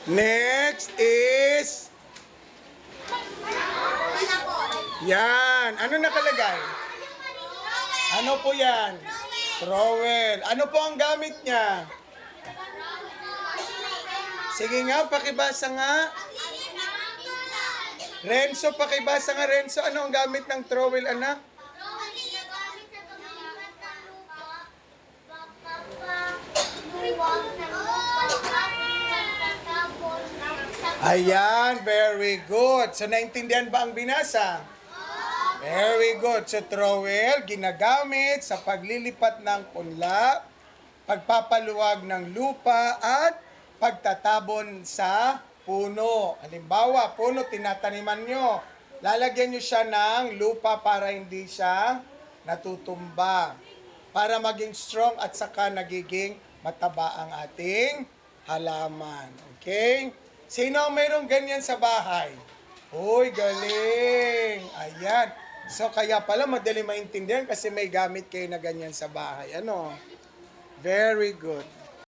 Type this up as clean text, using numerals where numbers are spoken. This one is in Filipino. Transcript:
Next is... Yan. Ano nakalagay? Ano po yan? Trowel. Ano po ang gamit niya? Sige nga, pakibasa nga. Renzo, pakibasa nga, Renzo. Ano ang gamit ng trowel, anak? Ayan, very good. So, naintindihan ba ang binasa? Very good. So, trowel, ginagamit sa paglilipat ng punla, pagpapaluwag ng lupa, at pagtatabon sa puno. Halimbawa, puno, tinataniman nyo. Lalagyan nyo siya ng lupa para hindi siya natutumba. Para maging strong at saka nagiging mataba ang ating halaman. Okay? Sino ang mayroong ganyan sa bahay? Uy, galing! Ayan. So, kaya pala madali maintindihan kasi may gamit kayo na ganyan sa bahay. Ano? Very good.